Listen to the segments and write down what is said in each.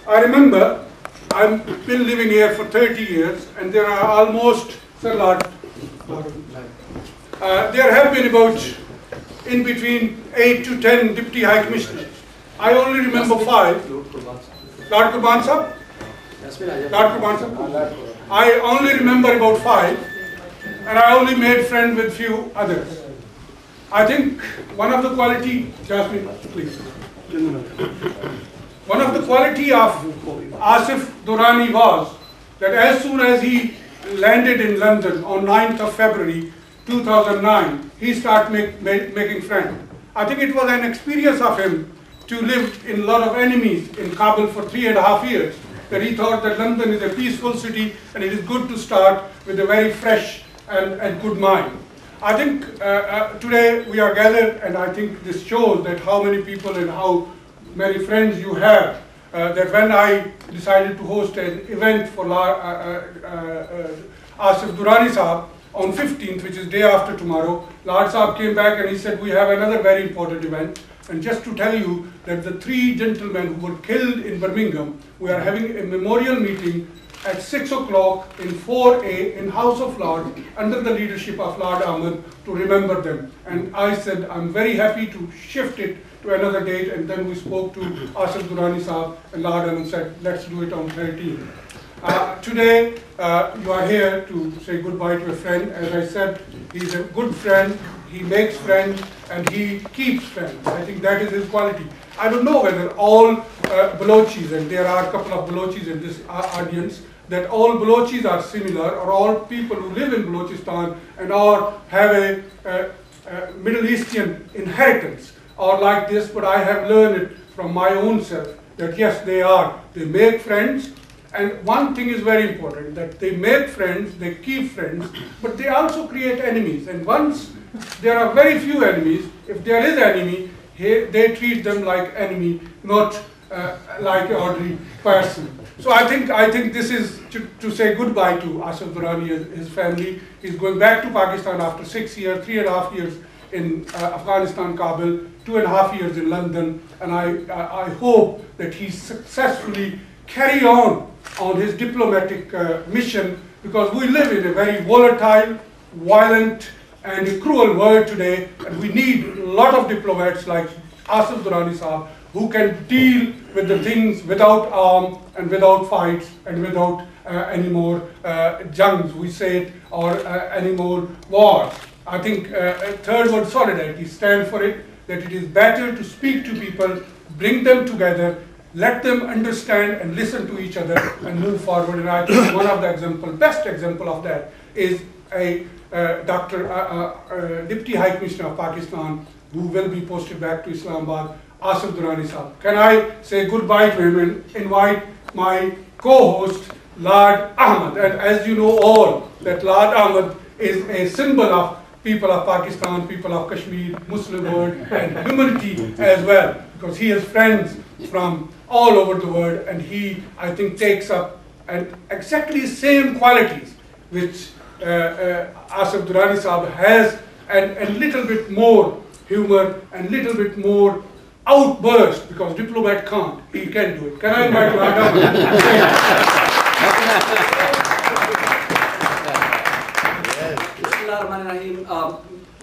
I remember I've been living here for 30 years, and there are almost, there have been about in between 8 to 10 deputy high commissioners. I only remember 5. Lord Qurban Sahab? Lord Qurban Sahab? I only remember about 5, and I only made friends with few others. I think one of the quality, Jasmine, please. One of the quality of Asif Durani was that as soon as he landed in London on 9th of February 2009, he started making friends. I think it was an experience of him to live in a lot of enemies in Kabul for 3.5 years, that he thought that London is a peaceful city and it is good to start with a very fresh and good mind. I think today we are gathered, and I think this shows that how many people and how many friends you have. That when I decided to host an event for Asif Durani Sahab on 15th, which is day after tomorrow, Lard Sahab came back and he said, we have another very important event. And just to tell you that the 3 gentlemen who were killed in Birmingham, we are having a memorial meeting at 6 o'clock in 4A in House of Lords under the leadership of Lord Ahmed to remember them. And I said, I'm very happy to shift it to another date, and then we spoke to Asif Durani Sahab, and Lord Ahmed said, let's do it on 13th. Today, you are here to say goodbye to a friend. As I said, he's a good friend, he makes friends, and he keeps friends. I think that is his quality. I don't know whether all Balochis, and there are a couple of Balochis in this audience, that all Balochis are similar, or all people who live in Balochistan and or have a Middle Eastern inheritance or like this, but I have learned it from my own self that yes, they are. They make friends, and one thing is very important, that they make friends, they keep friends, but they also create enemies. And once there are very few enemies, if there is enemy, they treat them like enemy, not like an ordinary person. So I think this is to say goodbye to Asif Durani and his family. He's going back to Pakistan after 6 years, 3.5 years in Afghanistan, Kabul, 2.5 years in London, and I hope that he successfully carry on his diplomatic mission, because we live in a very volatile, violent, and cruel world today, and we need a lot of diplomats like Asif Durani Sahab who can deal with the things without arms and without fights and without any more jungs, we say it, or any more wars. I think third word, solidarity, stands for it, that it is better to speak to people, bring them together, let them understand and listen to each other and move forward. And I think one of the best example of that is a Deputy High Commissioner of Pakistan, who will be posted back to Islamabad, Asif Durani Sahab. Can I say goodbye to him and invite my co-host, Lord Ahmed? And as you know all, that Lord Ahmed is a symbol of people of Pakistan, people of Kashmir, Muslim world, and humanity as well, because he has friends from all over the world, and he, I think, takes up exactly the same qualities which Asif Durani Sahab has, and a little bit more humor and little bit more outburst, because diplomat can't. He can do it. Can I invite Lord Ahmed?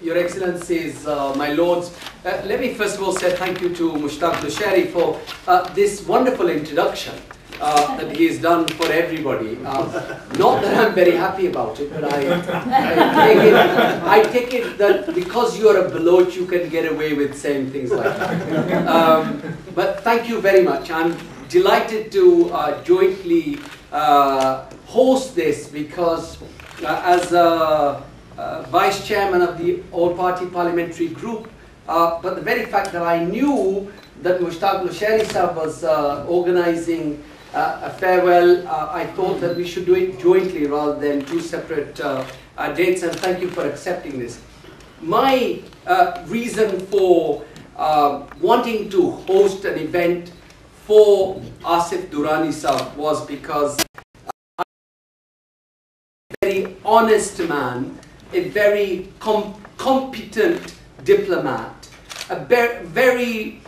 Your Excellencies, my Lords, let me first of all say thank you to Mushtaq Dushari for this wonderful introduction that he has done for everybody. Not that I'm very happy about it, but I take it that because you're a Baloch, you can get away with saying things like that. But thank you very much. I'm delighted to jointly host this, because as Vice Chairman of the All-Party Parliamentary Group, but the very fact that I knew that Mushtaq Dushari Sahab was organizing a farewell, I thought that we should do it jointly rather than 2 separate dates, and thank you for accepting this. My reason for wanting to host an event for Asif Durani Sahab was because I'm a very honest man, a very competent diplomat, a very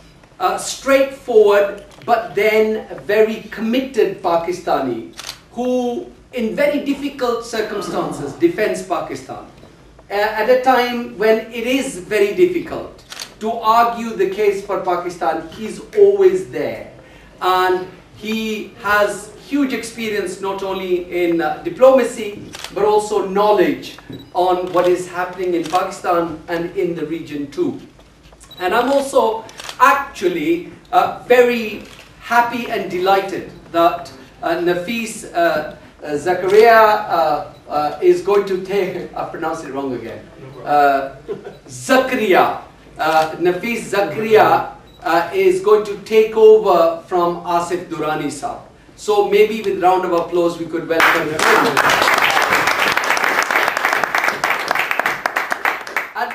straightforward but then a very committed Pakistani who, in very difficult circumstances, defends Pakistan. At a time when it is very difficult to argue the case for Pakistan, he's always there. And he has huge experience not only in diplomacy, but also knowledge on what is happening in Pakistan and in the region too. And I'm also actually very happy and delighted that Nafis Zakaria is going to take, I pronounced it wrong again, Zakaria, Nafis Zakaria is going to take over from Asif Durani sir. So maybe with round of applause we could welcome him.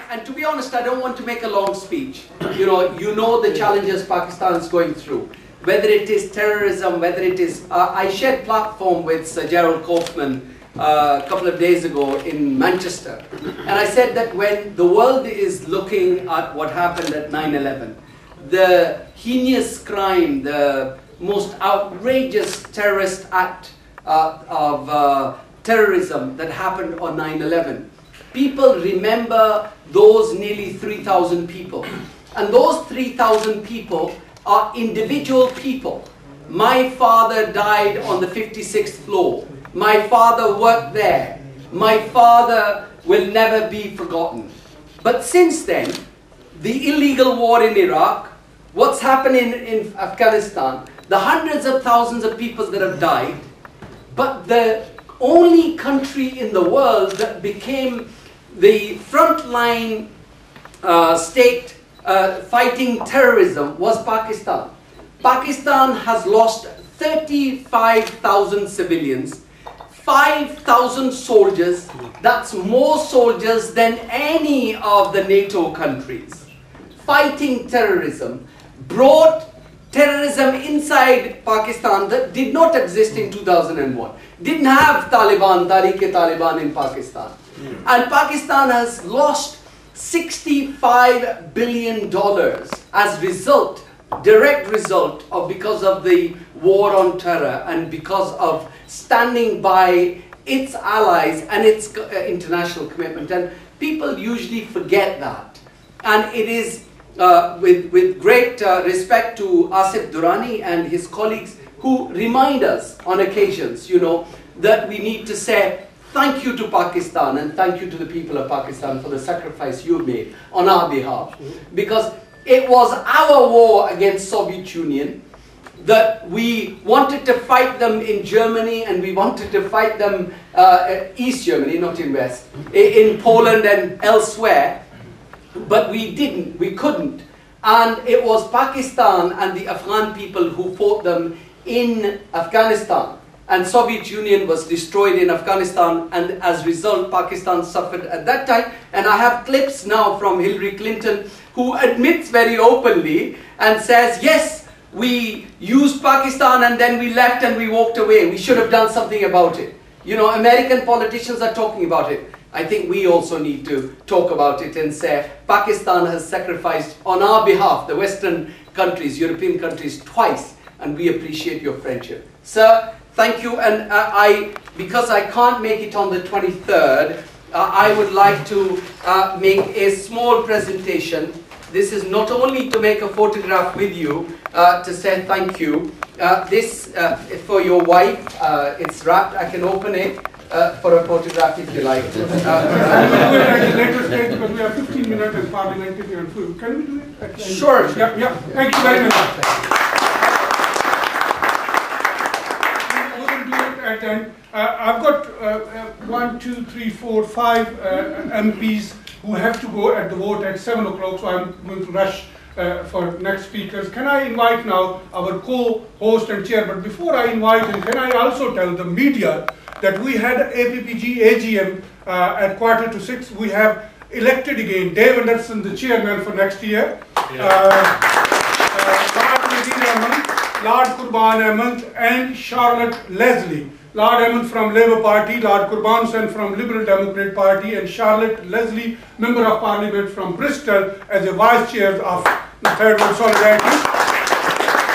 And to be honest, I don't want to make a long speech. You know the challenges Pakistan is going through. Whether it is terrorism, whether it is... I shared platform with Sir Gerald Kaufman a couple of days ago in Manchester. And I said that when the world is looking at what happened at 9/11, the heinous crime, the most outrageous terrorist act of terrorism that happened on 9/11, people remember those nearly 3,000 people. And those 3,000 people are individual people. My father died on the 56th floor. My father worked there. My father will never be forgotten. But since then, the illegal war in Iraq, what's happening in Afghanistan, the hundreds of thousands of people that have died, but the only country in the world that became the frontline state fighting terrorism was Pakistan. Pakistan has lost 35,000 civilians, 5,000 soldiers. That's more soldiers than any of the NATO countries. Fighting terrorism, brought terrorism inside Pakistan that did not exist in 2001. Didn't have Taliban, Tariq-e-Taliban in Pakistan. And Pakistan has lost $65 billion as result, direct result of because of the war on terror and because of standing by its allies and its international commitment. And people usually forget that. And it is with great respect to Asif Durani and his colleagues who remind us on occasions, that we need to say thank you to Pakistan and thank you to the people of Pakistan for the sacrifice you made on our behalf. Because it was our war against Soviet Union that we wanted to fight them in Germany and we wanted to fight them East Germany, not in West, in Poland and elsewhere. But we didn't, we couldn't. And it was Pakistan and the Afghan people who fought them in Afghanistan. And Soviet Union was destroyed in Afghanistan, and as a result Pakistan suffered at that time. And I have clips now from Hillary Clinton, who admits very openly and says, yes, we used Pakistan and then we left and we walked away. We should have done something about it. American politicians are talking about it. I think we also need to talk about it and say Pakistan has sacrificed on our behalf, the Western countries, European countries, twice, and we appreciate your friendship. Sir, thank you. And because I can't make it on the 23rd, I would like to make a small presentation. This is not only to make a photograph with you, to say thank you. This for your wife, it's wrapped, I can open it. For a photograph if you like. We'll do it at a later stage because we have 15 minutes in parliamentary and food. Can we do it? At the end? Sure. Yeah. Thank you very much. We will do it at the end. I've got 1, 2, 3, 4, 5 MPs who have to go at the vote at 7 o'clock, so I'm going to rush for next speakers. Can I invite now our co-host and chair? But before I invite him, can I also tell the media that we had APPG AGM at 5:45. We have elected again Dave Anderson, the chairman for next year. Lord Qurban Ahmed and Charlotte Leslie. Lord Ahmed from Labour Party, Lord Qurban Sen from Liberal Democrat Party, and Charlotte Leslie, Member of Parliament from Bristol, as a vice chair of the Third World Solidarity.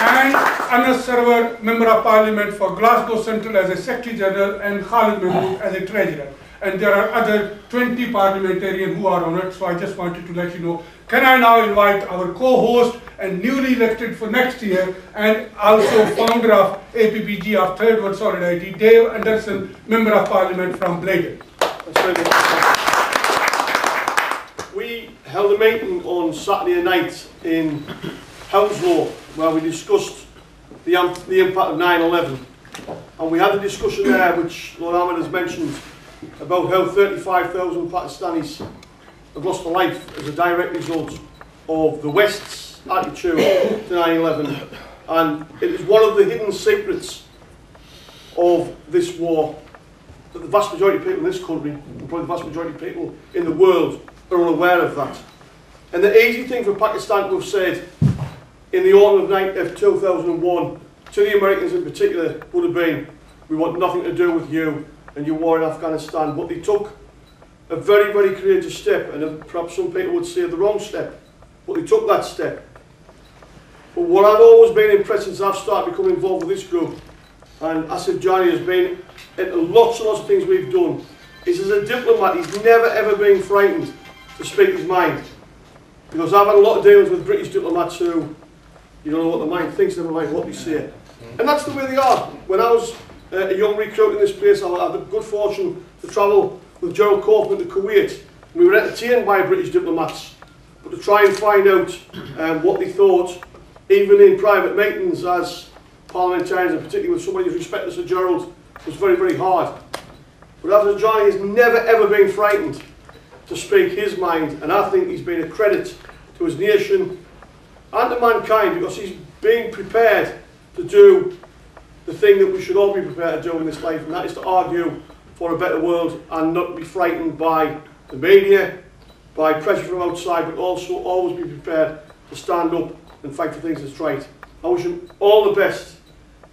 And Anas Sarwar, Member of Parliament for Glasgow Central as a Secretary General, and Khalid Mahmood as a Treasurer. And there are other 20 parliamentarians who are on it, so I just wanted to let you know. Can I now invite our co-host and newly elected for next year, and also founder of APPG of Third World Solidarity, Dave Anderson, Member of Parliament from Blaydon. We held a meeting on Saturday night in Hounslow where we discussed the impact of 9/11, and we had a discussion there which Lord Ahmed has mentioned about how 35,000 Pakistanis have lost their life as a direct result of the West's attitude to 9/11, and it is one of the hidden secrets of this war that the vast majority of people in this country, and probably the vast majority of people in the world, are unaware of that. And the easy thing for Pakistan to have said in the autumn of 2001 to the Americans in particular would have been, we want nothing to do with you and your war in Afghanistan. But they took a very, very courageous step, and perhaps some people would say the wrong step, but they took that step. But what I've always been impressed since I've started becoming involved with this group, and Asif Durani has been at lots and lots of things we've done, is as a diplomat he's never ever been frightened to speak his mind. Because I've had a lot of dealings with British diplomats who, you don't know what the mind thinks, never mind what they say. And that's the way they are. When I was a young recruit in this place, I had the good fortune to travel with Gerald Kaufman to Kuwait. We were entertained by British diplomats, but to try and find out what they thought, even in private meetings as parliamentarians, and particularly with somebody as respected as Gerald, was very, very hard. But Asif Durani has never ever been frightened to speak his mind, and I think he's been a credit to his nation and to mankind, because he's being prepared to do the thing that we should all be prepared to do in this life, and that is to argue for a better world and not be frightened by the media, by pressure from outside, but also always be prepared to stand up and fight for things that's right. I wish him all the best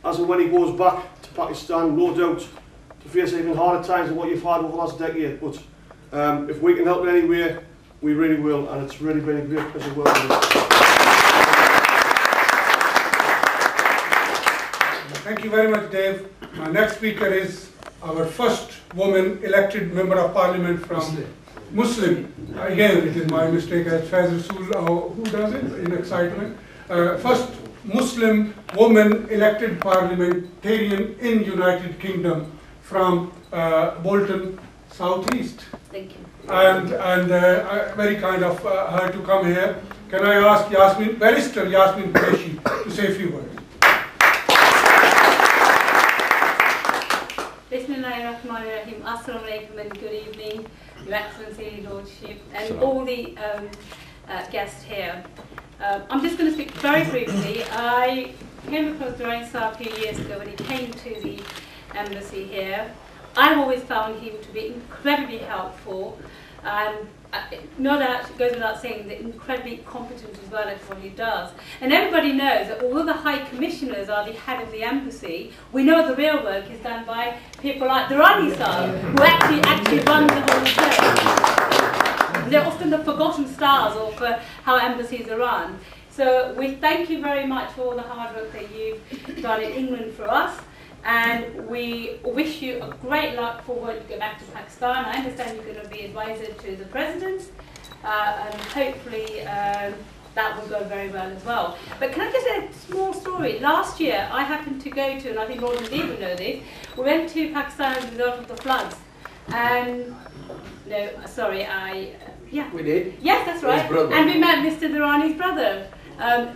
as and when he goes back to Pakistan, no doubt to face even harder times than what you've had over the last decade. But if we can help in any way, we really will, and it's really been a great pleasure working with you. Thank you very much, Dave. Our next speaker is our first woman elected Member of Parliament from Muslim. Again, it is my mistake as Faiz Rasool, who does it in excitement. First Muslim woman elected parliamentarian in United Kingdom from Bolton, Southeast. Thank you. And very kind of her to come here. Can I ask Yasmin, Barrister Yasmin Qureshi, to say a few words? Bismillahirrahmanirrahim. Assalamu alaikum and good evening, Your Excellency, Lordship, and all the guests here. I'm just going to speak very briefly. I came across Durani Sir a few years ago when he came to the embassy here. I've always found him to be incredibly helpful, and no doubt it goes without saying that incredibly competent as well at what he does. And everybody knows that although the High Commissioners are the head of the embassy, we know the real work is done by people like Durani Sir, who actually run the whole show. They're often the forgotten stars of how embassies are run. So we thank you very much for all the hard work that you've done in England for us. And we wish you a great luck for when you go back to Pakistan. I understand you're going to be advisor to the President, and hopefully that will go very well as well. But can I just say a small story? Last year, I happened to go to, and I think Lord and Dave will know this, we went to Pakistan as a result of the floods. And, no, sorry, yeah. We did? Yes, that's right. And we met Mr. Durani's brother.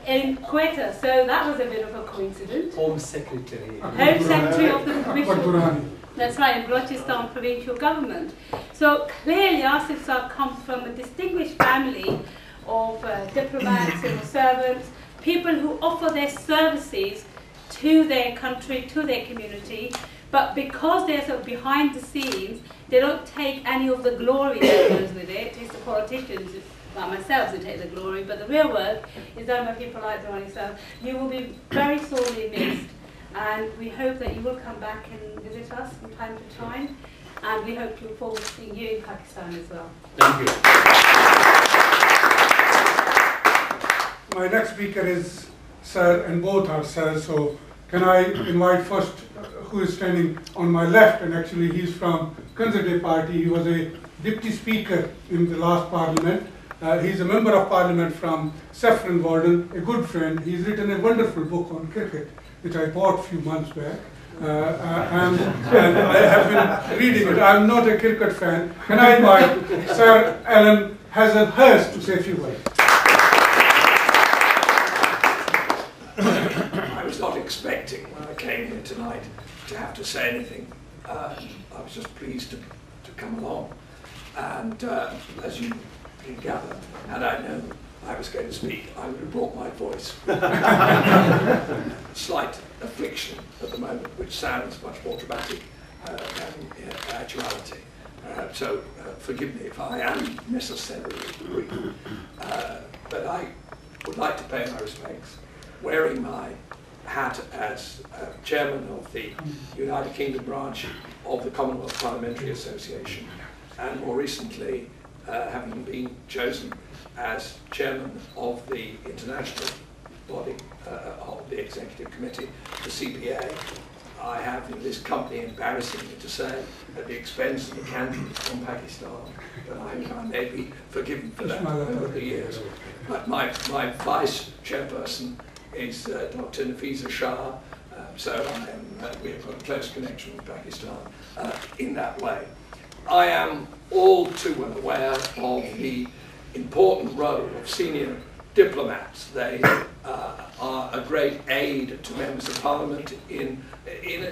In Quetta, so that was a bit of a coincidence. Home Secretary. Home Secretary of the Commission. That's right, in Balochistan Provincial Government. So clearly Asif Sir comes from a distinguished family of diplomats, civil servants, people who offer their services to their country, to their community, but because they're sort of behind the scenes, they don't take any of the glory that goes with it. It's the politicians, like myself, who take the glory, but the real work is done by people like Durani Sir. You will be very sorely missed, and we hope that you will come back and visit us from time to time, and we hope to look forward to seeing you in Pakistan as well. Thank you. My next speaker is sir, and both are sir. So can I invite first who is standing on my left, and actually he's from Conservative Party. He was a deputy speaker in the last parliament. He's a member of parliament from Saffron Walden, a good friend. He's written a wonderful book on cricket, which I bought a few months back. And I have been reading it. I'm not a cricket fan. Can I invite Sir Alan Hazelhurst to say a few words? I was not expecting when I came here tonight to have to say anything. I was just pleased to come along. And as you can gather, had I known I was going to speak, I would have brought my voice. Slight affliction at the moment, which sounds much more dramatic than actuality. So forgive me if I am necessarily brief. But I would like to pay my respects, wearing my hat as chairman of the United Kingdom branch of the Commonwealth Parliamentary Association, and more recently having been chosen as chairman of the international body of the executive committee, the CPA. I have in this company, embarrassingly to say, at the expense of the candidates from Pakistan, but I may be forgiven for that over the years. But my vice chairperson is Dr. Nafisa Shah, so we have got a close connection with Pakistan in that way. I am all too well aware of the important role of senior diplomats. They are a great aid to members of parliament. In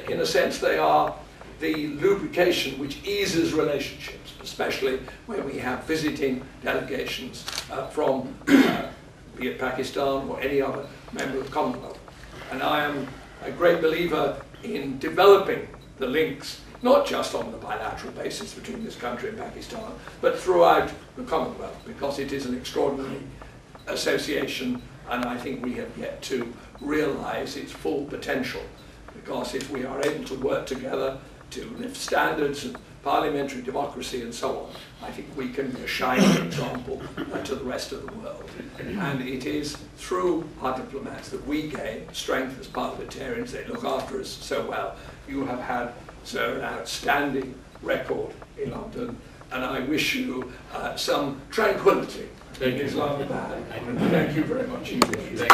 a sense, they are the lubrication which eases relationships, especially when we have visiting delegations from be it Pakistan or any other member of the Commonwealth. And I am a great believer in developing the links, not just on the bilateral basis between this country and Pakistan, but throughout the Commonwealth, because it is an extraordinary association, and I think we have yet to realise its full potential. Because if we are able to work together to lift standards of parliamentary democracy and so on, I think we can be a shining example to the rest of the world. And it is through our diplomats that we gain strength as parliamentarians. They look after us so well. You have had, sir, an outstanding record in London, and I wish you some tranquility in Islamabad. Thank you very much indeed.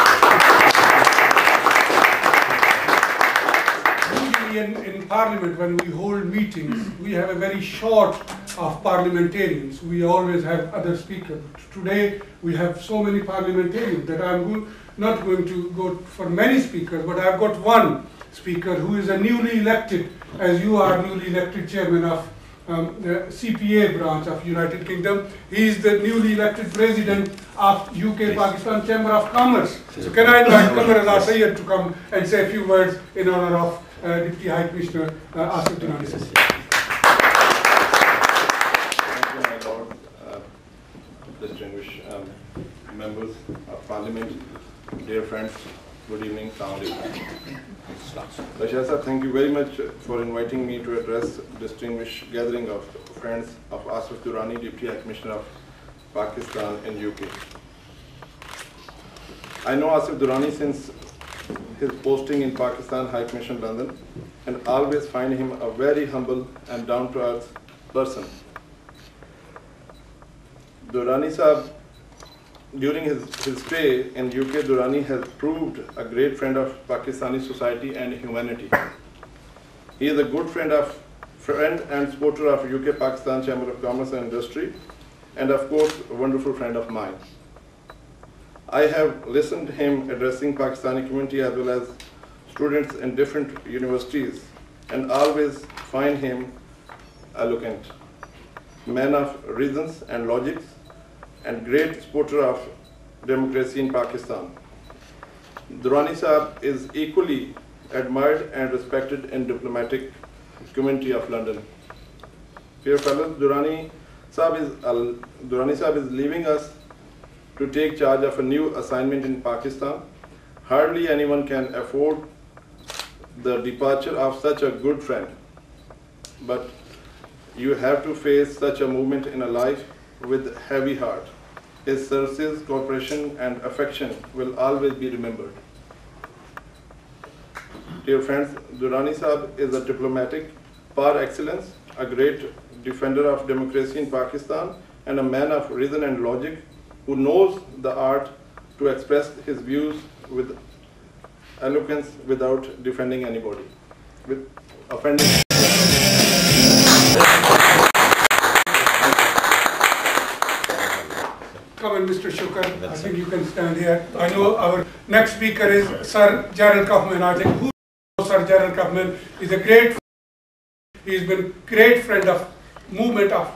In Parliament, when we hold meetings, we have a very short of parliamentarians. We always have other speakers. Today, we have so many parliamentarians that I'm not going to go for many speakers, but I've got one speaker who is a newly elected, as you are newly elected chairman of the CPA branch of United Kingdom. He is the newly elected president of UK-Pakistan Chamber of Commerce. So can I invite Qamar Raza Sayyed to come and say a few words in honor of Deputy High Commissioner Asif Durani. Thank you, my Lord. Distinguished members of Parliament, dear friends, good evening. Bashar sir, thank you very much for inviting me to address distinguished gathering of friends of Asif Durani, Deputy High Commissioner of Pakistan in UK. I know Asif Durani since his posting in Pakistan High Commission London, and always find him a very humble and down-to-earth person. Durani Sahab, during his stay in UK, Durani has proved a great friend of Pakistani society and humanity. He is a good friend and supporter of UK-Pakistan Chamber of Commerce and Industry, and of course, a wonderful friend of mine. I have listened to him addressing Pakistani community as well as students in different universities, and always find him eloquent, man of reasons and logics, and great supporter of democracy in Pakistan. Durani Sahab is equally admired and respected in diplomatic community of London. Dear fellows, Durani Sahab is leaving us to take charge of a new assignment in Pakistan. Hardly anyone can afford the departure of such a good friend. But you have to face such a movement in a life with heavy heart. His services, cooperation, and affection will always be remembered. dear friends, Durani Sahab is a diplomatic par excellence, a great defender of democracy in Pakistan, and a man of reason and logic who knows the art to express his views with eloquence without defending anybody, with offending. Come on, Mr. Shukar, I think you can stand here. I know our next speaker is Sir Gerald Kaufman. I think who knows Sir Gerald Kaufman? He's a great, he's been great friend of movement of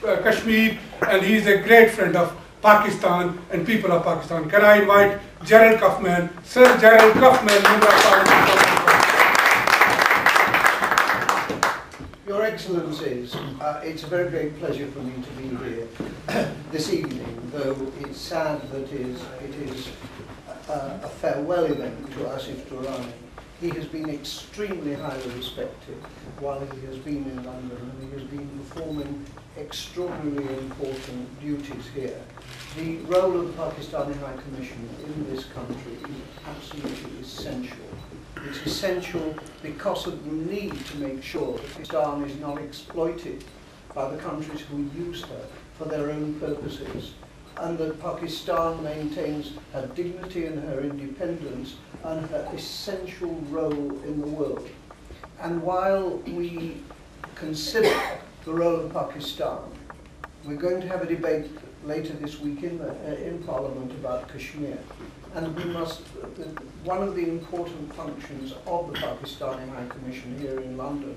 Kashmir, and he's a great friend of Pakistan and people of Pakistan. Can I invite Gerald Kaufman, Sir Gerald Kaufman, Member of Parliament. Your Excellencies, it's a very great pleasure for me to be here this evening, though it's sad that it is a farewell event to Asif Durani. He has been extremely highly respected while he has been in London, and he has been performing extraordinarily important duties here. The role of the Pakistani High Commission in this country is absolutely essential. It's essential because of the need to make sure that Pakistan is not exploited by the countries who use her for their own purposes, and that Pakistan maintains her dignity and her independence and her essential role in the world. And while we consider the role of Pakistan, we're going to have a debate later this week in Parliament about Kashmir. And we must, one of the important functions of the Pakistani High Commission here in London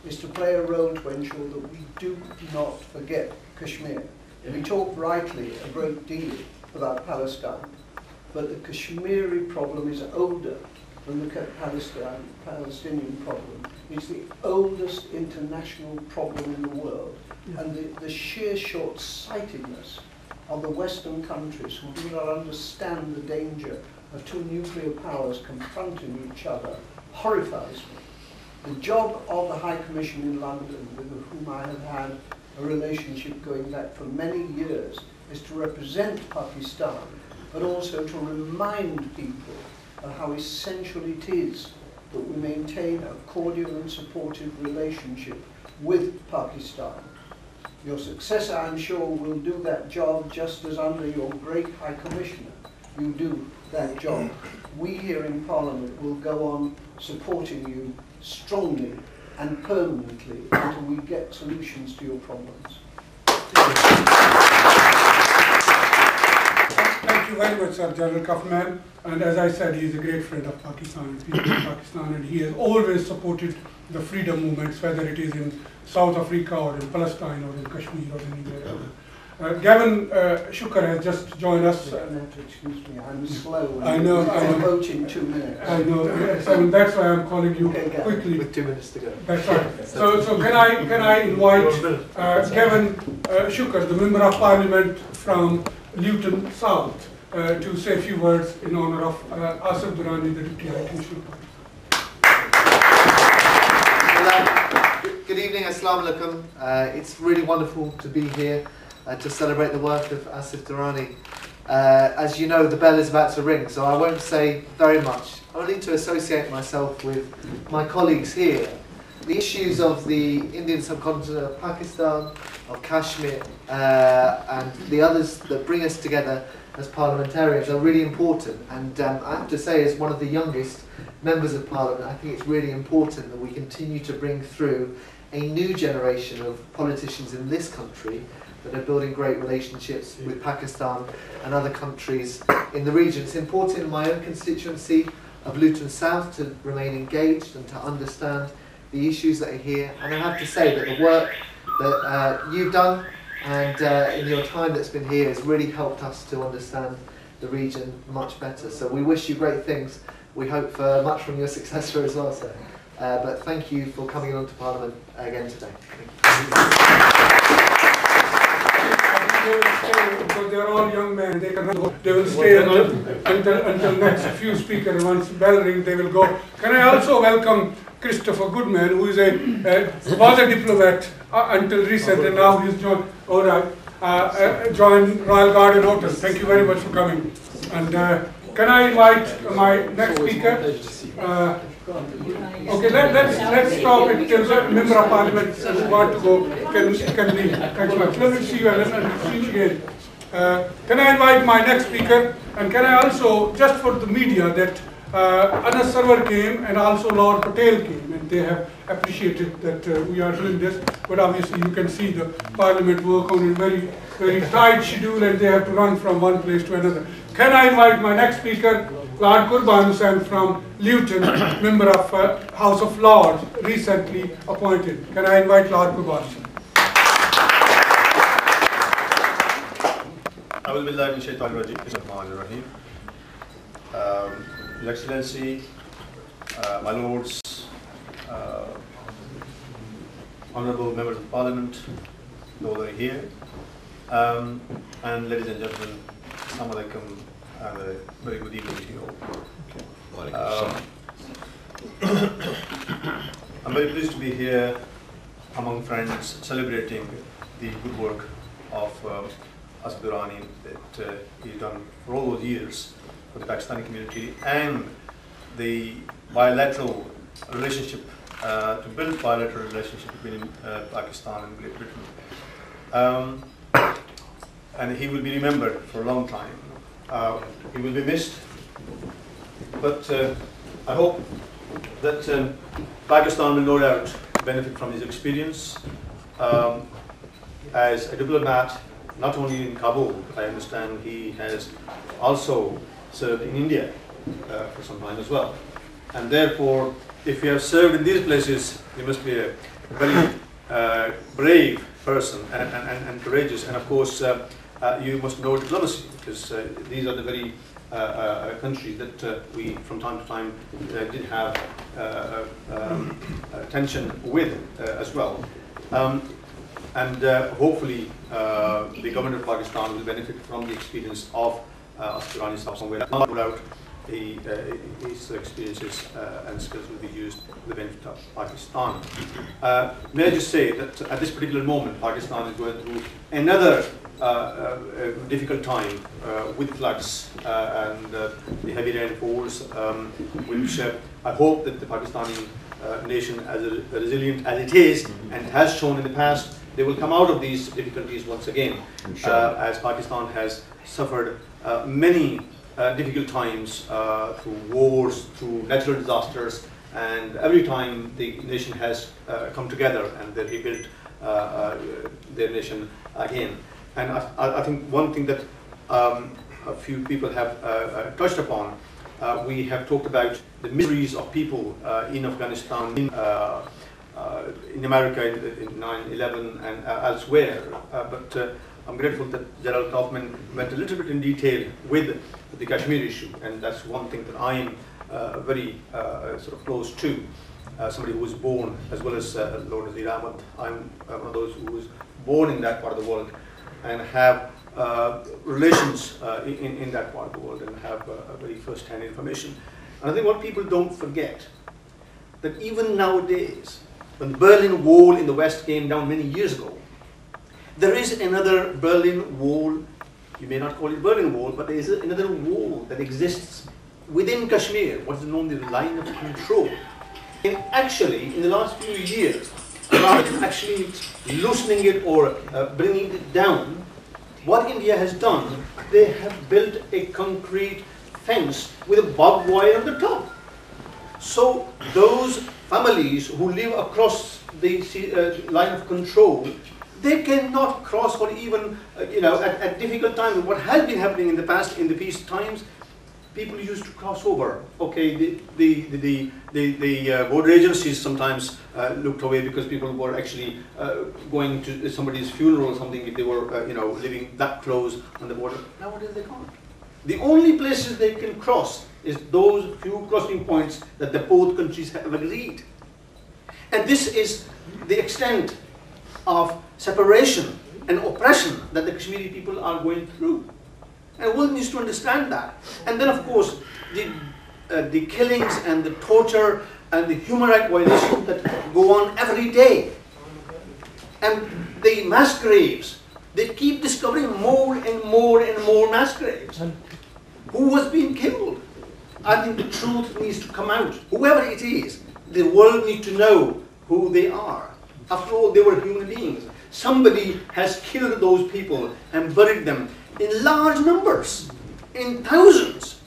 is to play a role to ensure that we do not forget Kashmir. We talk rightly a great deal about Palestine, but the Kashmiri problem is older than the Palestinian problem. It's the oldest international problem in the world, and the sheer short-sightedness of the Western countries who do not understand the danger of two nuclear powers confronting each other horrifies me. The job of the High Commission in London, with whom I have had a relationship going back for many years, is to represent Pakistan, but also to remind people of how essential it is that we maintain a cordial and supportive relationship with Pakistan. Your successor, I'm sure, will do that job just as under your great High Commissioner you do that job. We here in Parliament will go on supporting you strongly and permanently until we get solutions to your problems. Thank you very much, Sir General Kaufman. And as I said, he is a great friend of Pakistan and people of Pakistan, and he has always supported the freedom movements, whether it is in South Africa or in Palestine or in Kashmir or anywhere else. Gavin Shukar has just joined us. Excuse me, I'm slow. I know. Vote in 2 minutes. I know. Yes, I mean, that's why I'm calling you quickly. With 2 minutes to go. That's right. So can I invite Gavin Shukar, the Member of Parliament from Luton South, to say a few words in honour of Asif Durani, the Deputy High Commissioner. Good evening, Assalamu alaikum. It's really wonderful to be here to celebrate the work of Asif Durani. As you know, the bell is about to ring, so I won't say very much, only to associate myself with my colleagues here. The issues of the Indian subcontinent of Pakistan, of Kashmir, and the others that bring us together as parliamentarians are really important. And I have to say, as one of the youngest members of Parliament, I think it's really important that we continue to bring through a new generation of politicians in this country that are building great relationships with Pakistan and other countries in the region. It's important in my own constituency of Luton South to remain engaged and to understand the issues that are here. And I have to say that the work that you've done and in your time that's been here has really helped us to understand the region much better. So we wish you great things. We hope for much from your successor as well, sir. But thank you for coming on to Parliament again today. They will stay, because they are all young men, they will stay until next few speakers. Once bell ring, they will go. Can I also welcome Christopher Goodman, who is was a diplomat until recent, and now he's joined Royal Garden Hotel. Thank you very much for coming. And can I invite my next speaker, Okay, let's stop it till the member of parliament who want to go can leave. Thanks much. Let me see you, Alan, and see you again. Can I invite my next speaker? And can I also, just for the media, that Anas Sarwar came and also Lord Patel came, and they have appreciated that we are doing this. But obviously, you can see the parliament work on a very, very tight schedule, and they have to run from one place to another. Can I invite my next speaker, Lord Qurban Hussain from Luton, member of House of Lords, recently appointed. Can I invite Lord Qurban Hussain? Your Excellency, my Lords, Honourable Members of Parliament, those that are here, and ladies and gentlemen, Assalamu alaikum, and a very good evening to you all. I'm very pleased to be here among friends celebrating the good work of Asif Durani that he's done for all those years for the Pakistani community, and the bilateral relationship, to build bilateral relationship between Pakistan and Great Britain. And he will be remembered for a long time. He will be missed, but I hope that Pakistan will no doubt benefit from his experience as a diplomat, not only in Kabul. I understand he has also served in India for some time as well. And therefore, if you have served in these places, you must be a very brave person and courageous. And of course, you must know diplomacy, because these are the very countries that we from time to time did have tension with as well. And hopefully the government of Pakistan will benefit from the experience of Asif Durani somewhere. No doubt his experiences and skills will be used for the benefit of Pakistan. May I just say that at this particular moment, Pakistan is going through another difficult time with floods and the heavy rainfalls, which I hope that the Pakistani nation, as resilient as it is and has shown in the past, they will come out of these difficulties once again, as Pakistan has suffered many difficult times through wars, through natural disasters, and every time the nation has come together and they rebuilt their nation again. And I think one thing that a few people have touched upon, we have talked about the miseries of people in Afghanistan, in America in 9/11 and elsewhere, but I'm grateful that General Kaufman went a little bit in detail with the Kashmir issue, and that's one thing that I am very sort of close to. Somebody who was born, as well as Lord Nazir Ahmad, I'm one of those who was born in that part of the world and have relations in that part of the world and have very first-hand information. And I think what people don't forget, that even nowadays, when the Berlin Wall in the West came down many years ago, there is another Berlin Wall. You may not call it Berlin Wall, but there is another wall that exists within Kashmir, what is known as the line of control. And actually, in the last few years, rather than actually loosening it or bringing it down, what India has done, they have built a concrete fence with a barbed wire on the top. So those families who live across the line of control, they cannot cross, or even at difficult times. What has been happening in the past, in the peace times, people used to cross over. Okay, the border agencies sometimes looked away because people were actually going to somebody's funeral or something if they were living that close on the border. Nowadays they can't. The only places they can cross is those few crossing points that the both countries have agreed. And this is the extent of separation and oppression that the Kashmiri people are going through. And one needs to understand that. And then, of course, the killings and the torture and the human rights violations that go on every day. And the mass graves, they keep discovering more and more and more mass graves. Who was being killed? I think the truth needs to come out. Whoever it is, the world needs to know who they are. After all, they were human beings. Somebody has killed those people and buried them in large numbers, in thousands.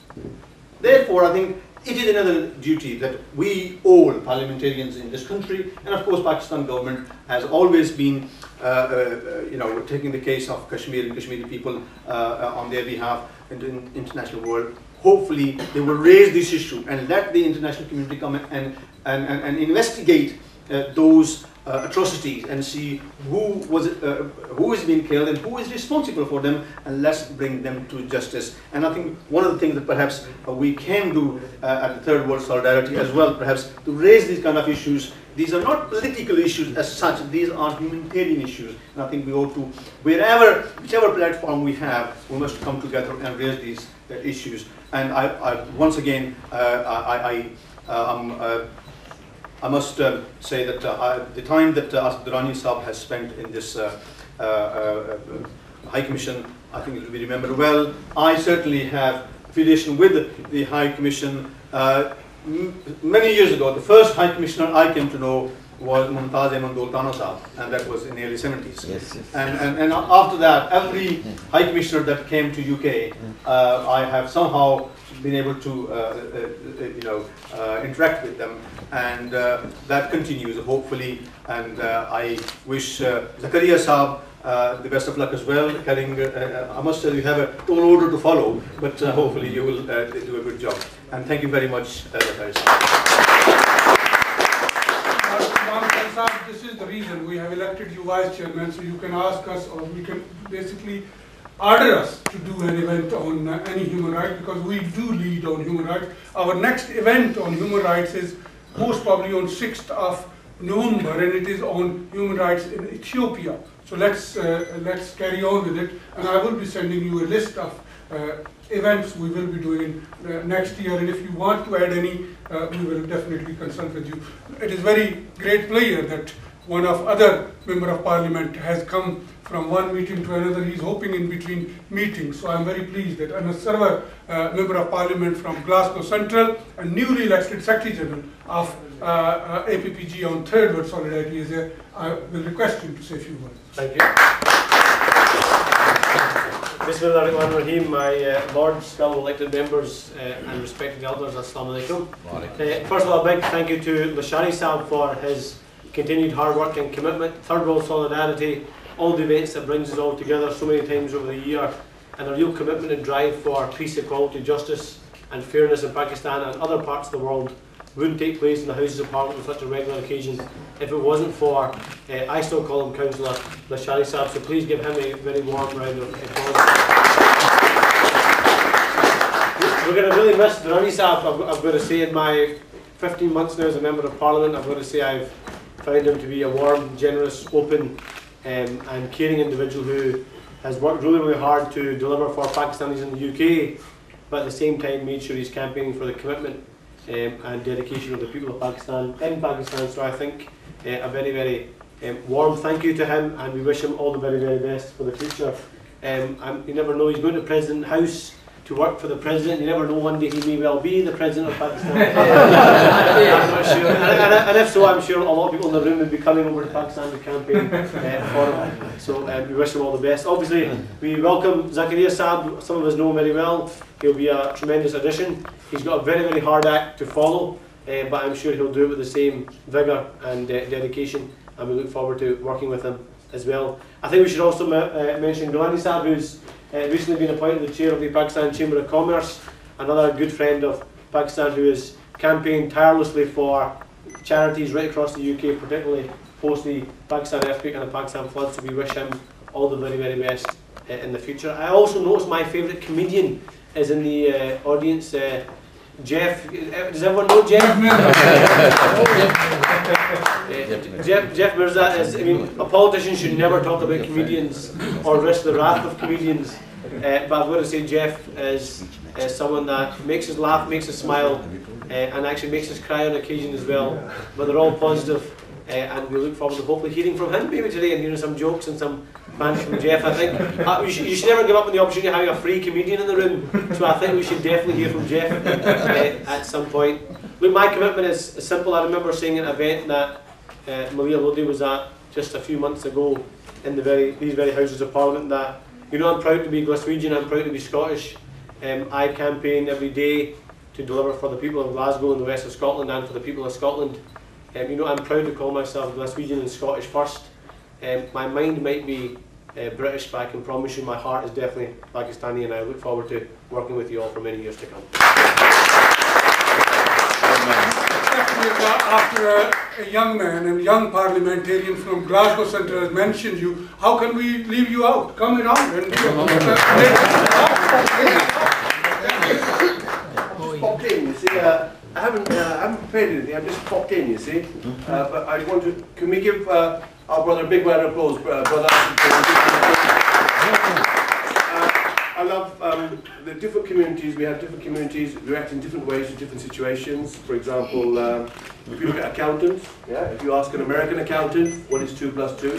Therefore, I think it is another duty that we all parliamentarians in this country, and of course Pakistan government has always been taking the case of Kashmir and Kashmiri people on their behalf in the international world. Hopefully they will raise this issue and let the international community come and investigate those atrocities and see who is being killed and who is responsible for them, and let's bring them to justice. And I think one of the things that perhaps we can do at the Third World Solidarity as well, perhaps to raise these kind of issues. These are not political issues as such, these are humanitarian issues. And I think we ought to, whichever platform we have, we must come together and raise these issues. And I once again, I must say that the time that Asif Durani Sahab has spent in this High Commission, I think it will be remembered well. I certainly have affiliation with the High Commission. Many years ago, the first High Commissioner I came to know was Mumtaz Ahmad Doltana Sahab, and that was in the early 70s. Yes. And after that, every High Commissioner that came to UK, I have somehow been able to interact with them, and that continues hopefully. And I wish Zakaria Sahab the best of luck as well. I must say you have a tall order to follow, but hopefully you will do a good job. And thank you very much, Zakaria Sahab. This is the reason we have elected you vice chairman, so you can ask us, or we can basically order us to do an event on any human right, because we do lead on human rights. Our next event on human rights is most probably on 6th of November, and it is on human rights in Ethiopia. So let's carry on with it, and I will be sending you a list of events we will be doing next year, and if you want to add any, we will definitely consult with you. It is very great pleasure that one of other member of parliament has come from one meeting to another. He is hoping in between meetings, so I am very pleased that Anas Sarwar, member of parliament from Glasgow Central and newly elected Secretary General of APPG on Third World Solidarity is here. I will request him to say a few words. Thank you. Bismillahirrahmanirrahim, my lords, fellow elected members and respected elders, assalamu alaikum. First of all, a big thank you to Lashari Sahab for his continued hard work and commitment. Third World Solidarity, all the events that brings us all together so many times over the year, and a real commitment and drive for peace, equality, justice and fairness in Pakistan and other parts of the world wouldn't take place in the Houses of Parliament on such a regular occasion if it wasn't for, I still call him Councillor Lashari Sahab, so please give him a very warm round of applause. We're going to really miss Durani Sahab. I've got to say, in my 15 months now as a Member of Parliament, I've got to say I've found him to be a warm, generous, open and caring individual who has worked really, really hard to deliver for Pakistanis in the UK, but at the same time made sure he's campaigning for the commitment and dedication of the people of Pakistan in Pakistan. So I think a very, very warm thank you to him, and we wish him all the very, very best for the future. You never know, he's going to President House to work for the President. You never know, one day he may well be the President of Pakistan. I'm not sure. And if so, I'm sure a lot of people in the room will be coming over to Pakistan to campaign for him. So we wish him all the best. Obviously, we welcome Zakaria Sahab. Some of us know him very well. He'll be a tremendous addition. He's got a very, very hard act to follow, but I'm sure he'll do it with the same vigour and dedication, and we look forward to working with him as well. I think we should also mention Durani Sahab, who's recently been appointed the chair of the Pakistan Chamber of Commerce, another good friend of Pakistan who has campaigned tirelessly for charities right across the UK, particularly post the Pakistan earthquake and the Pakistan flood, so we wish him all the very, very best in the future. I also noticed my favourite comedian is in the audience, Jeff. Does everyone know Jeff? Jeff Mirza is, I mean, a politician should never talk about comedians or risk the wrath of comedians, but I've got to say Jeff is someone that makes us laugh, makes us smile, and actually makes us cry on occasion as well. But they're all positive and we look forward to hopefully hearing from him maybe today and hearing some jokes and some banter from Jeff. I think you should never give up on the opportunity of having a free comedian in the room, so I think we should definitely hear from Jeff at some point. Look, my commitment is simple. I remember seeing an event that Malia Lodi was at just a few months ago in these very Houses of Parliament that, you know, I'm proud to be Glaswegian, I'm proud to be Scottish. I campaign every day to deliver for the people of Glasgow and the west of Scotland and for the people of Scotland. You know, I'm proud to call myself Glaswegian and Scottish first. My mind might be British, but I can promise you my heart is definitely Pakistani, and I look forward to working with you all for many years to come. After a young man and young parliamentarian from Glasgow Centre has mentioned you, how can we leave you out? Come around and popped in, you see. I haven't prepared anything. I've just popped in, you see. But I want to. Can we give our brother a big round of applause, brother? I love the different communities. We have different communities react in different ways to different situations. For example, if you look at accountants, yeah, if you ask an American accountant what is 2 + 2,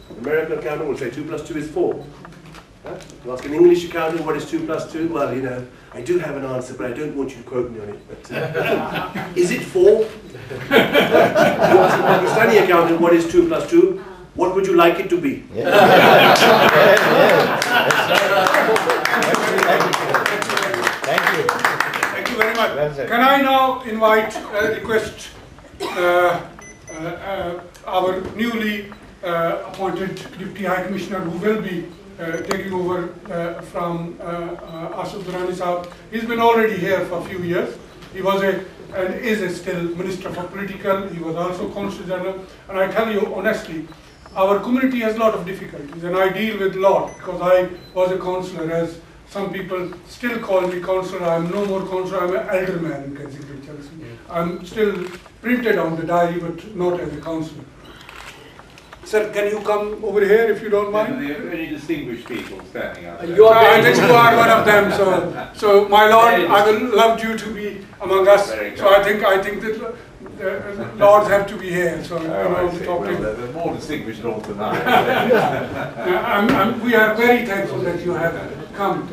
an American accountant will say 2 + 2 is 4. Yeah? If you ask an English accountant what is 2 + 2, well, you know, I do have an answer, but I don't want you to quote me on it. But is it 4? If you ask a Pakistani accountant what is 2 + 2, what would you like it to be? Thank you. Thank you very much. Can I now request our newly appointed Deputy High Commissioner, who will be taking over from Asif Durani Sahab. He's been already here for a few years. He was and is still Minister for Political. He was also Consul General. And I tell you honestly, our community has a lot of difficulties, and I deal with a lot because I was a councillor, as some people still call me councillor. I'm no more councillor, I'm an elder man in Kensington, Chelsea. I'm still printed on the diary, but not as a councillor. Sir, can you come over here if you don't mind? There are any distinguished people standing out there. You are one of them. So my lord, I will love you to be among us. So I think that lords have to be here. So they're more distinguished all tonight. We are very thankful that you have come.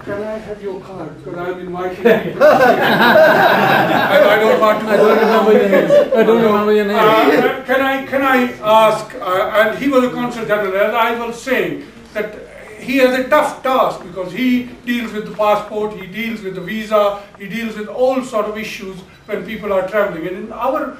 Can I have your card? Because I'm inviting people. I don't want to. I don't remember your name. I don't remember your name. Can I ask? And he was a consul general. As I was saying, that he has a tough task because he deals with the passport, he deals with the visa, he deals with all sort of issues when people are traveling. And in our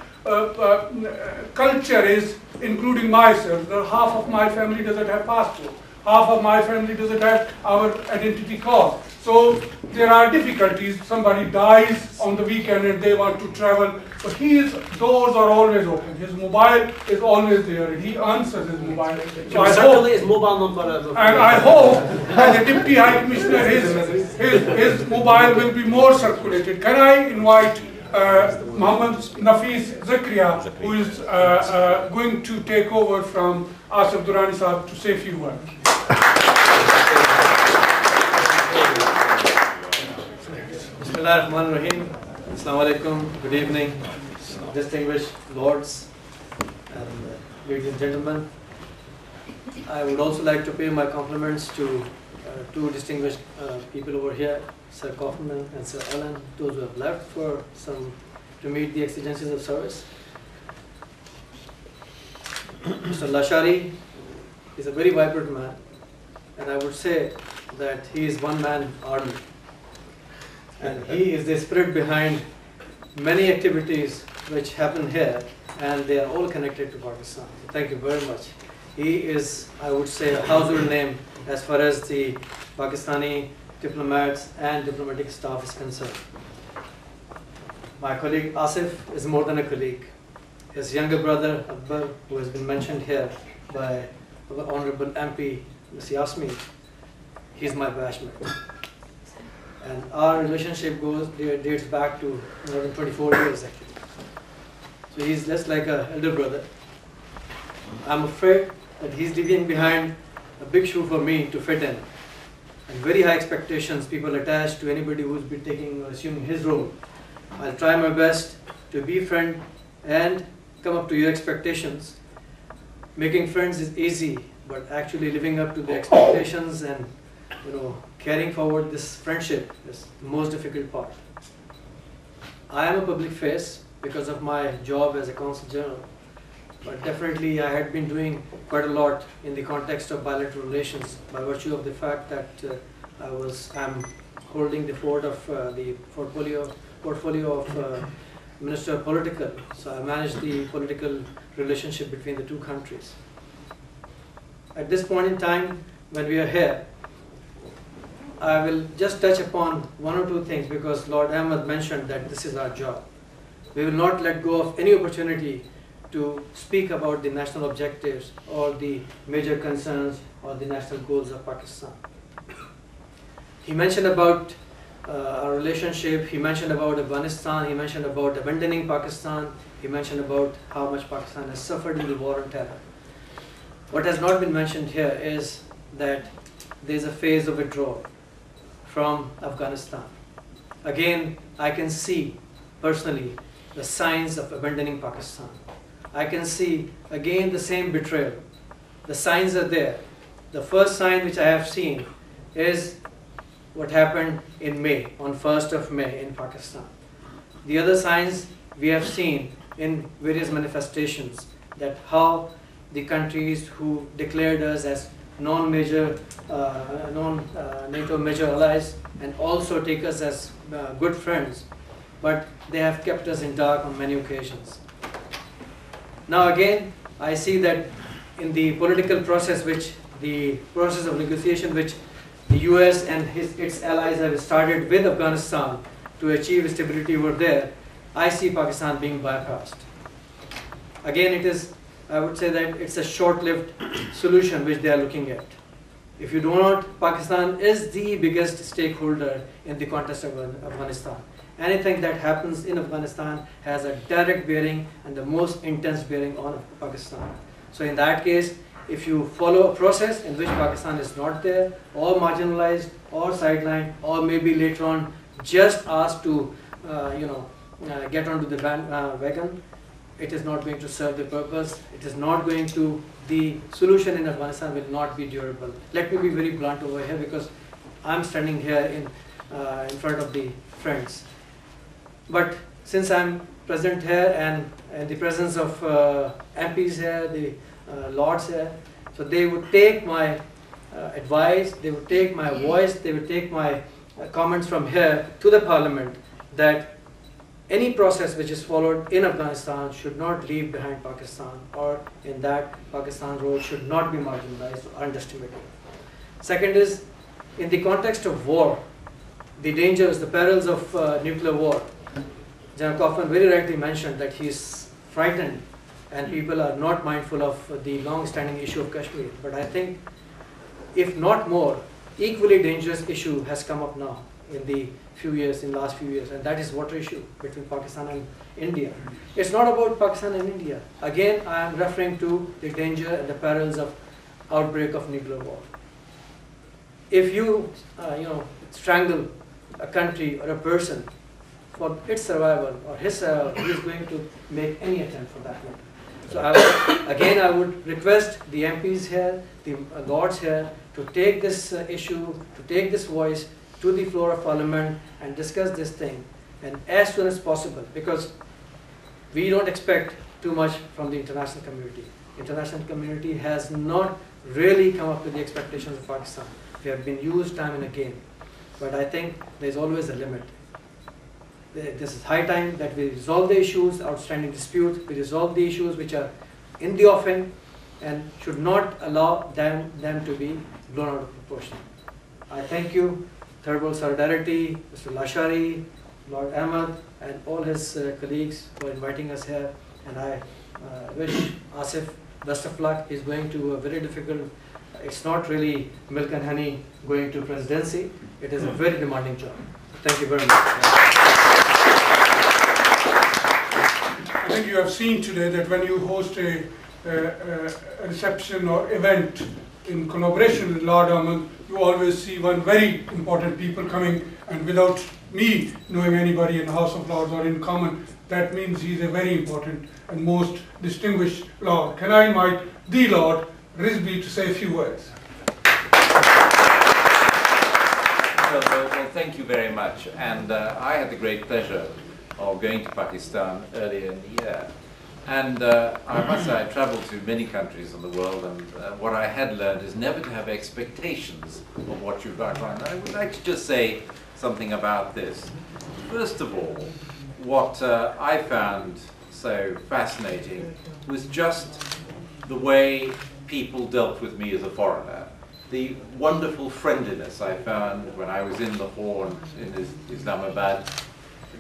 culture is, including myself, that half of my family doesn't have passport. Half of my family doesn't have our identity card. So there are difficulties. Somebody dies on the weekend and they want to travel. But his doors are always open. His mobile is always there. And he answers his mobile. So certainly his mobile number. And I hope, as a Deputy High Commissioner, his mobile will be more circulated. Can I invite Mohammed Nafis Zakria, who is going to take over from Asif Durani Sahab to say a few words. Bismillahirrahmanirrahim. Assalamu alaikum. Good evening, distinguished lords and ladies and gentlemen. I would also like to pay my compliments to two distinguished people over here, Sir Kaufman and Sir Allen, those who have left to meet the exigencies of service. Mr. Lashari is a very vibrant man, and I would say that he is one-man army. And he is the spirit behind many activities which happen here, and they are all connected to Pakistan. Thank you very much. He is, I would say, a household name as far as the Pakistani diplomats and diplomatic staff is concerned. My colleague Asif is more than a colleague. His younger brother Akbar, who has been mentioned here by our Honorable MP, Ms. Yasmin, he's my batchmate. And our relationship dates back to more than 24 years actually. So he's just like an elder brother. I'm afraid that he's leaving behind a big shoe for me to fit in. And very high expectations people attach to anybody who's been taking or assuming his role. I'll try my best to befriend and come up to your expectations. Making friends is easy, but actually living up to the expectations and carrying forward this friendship is the most difficult part. I am a public face because of my job as a Consul General, but definitely I had been doing quite a lot in the context of bilateral relations by virtue of the fact that I'm holding the fort of the portfolio of Minister of Political. So I manage the political relationship between the two countries. At this point in time, when we are here, I will just touch upon one or two things because Lord Ahmed mentioned that this is our job. We will not let go of any opportunity to speak about the national objectives or the major concerns or the national goals of Pakistan. He mentioned about our relationship, he mentioned about Afghanistan, he mentioned about abandoning Pakistan, he mentioned about how much Pakistan has suffered in the war on terror. What has not been mentioned here is that there is a phase of withdrawal from Afghanistan. Again, I can see personally the signs of abandoning Pakistan. I can see again the same betrayal. The signs are there. The first sign which I have seen is what happened in May, on 1st of May in Pakistan. The other signs we have seen in various manifestations, that how the countries who declared us as non-NATO major allies and also take us as good friends, but they have kept us in dark on many occasions. Now again, I see that in the political process, the process of negotiation which the US and its allies have started with Afghanistan to achieve stability over there, I see Pakistan being bypassed. Again, I would say that it's a short-lived solution which they are looking at. If you do not, Pakistan is the biggest stakeholder in the context of Afghanistan. Anything that happens in Afghanistan has a direct bearing and the most intense bearing on Pakistan. So in that case, if you follow a process in which Pakistan is not there, or marginalized, or sidelined, or maybe later on just asked to get onto the wagon, it is not going to serve the purpose. It is not going to, the solution in Afghanistan will not be durable. Let me be very blunt over here because I'm standing here in front of the friends. But since I'm present here and in the presence of MPs here, the lords here, so they would take my advice, they would take my voice, they would take my comments from here to the parliament that any process which is followed in Afghanistan should not leave behind Pakistan, or in that Pakistan's role should not be marginalized or underestimated. Second is, in the context of war, the dangers, the perils of nuclear war, General Kaufman very rightly mentioned that he is frightened and people are not mindful of the long-standing issue of Kashmir. But I think, if not more, equally dangerous issue has come up now in the last few years, and that is water issue between Pakistan and India. It's not about Pakistan and India. Again, I am referring to the danger and the perils of outbreak of nuclear war. If you, strangle a country or a person for its survival or his survival, he is going to make any attempt for that matter. So I would request the MPs here, the lords here, to take this issue, to take this voice to the floor of Parliament and discuss this thing, and as soon as possible, because we don't expect too much from the international community. International community has not really come up to the expectations of Pakistan. We have been used time and again, but I think there's always a limit. This is high time that we resolve the issues, outstanding disputes, we resolve the issues which are in the offing and should not allow them to be blown out of proportion. I thank you, Third World Solidarity, Mr. Lashari, Lord Ahmed, and all his colleagues for inviting us here, and I wish Asif best of luck. He's going to a very difficult, it's not really milk and honey going to presidency, it is a very demanding job. Thank you very much. I think you have seen today that when you host a reception or event in collaboration with Lord Ahmed, you always see one very important people coming, and without me knowing anybody in the House of Lords or in Common, that means he is a very important and most distinguished Lord. Can I invite the Lord Risby to say a few words? Well, thank you very much. And I had the great pleasure of going to Pakistan earlier in the year. And I must say I travelled to many countries in the world, and what I had learned is never to have expectations of what you'd like. And I would like to just say something about this. First of all, what I found so fascinating was just the way people dealt with me as a foreigner. The wonderful friendliness I found when I was in Lahore in Islamabad,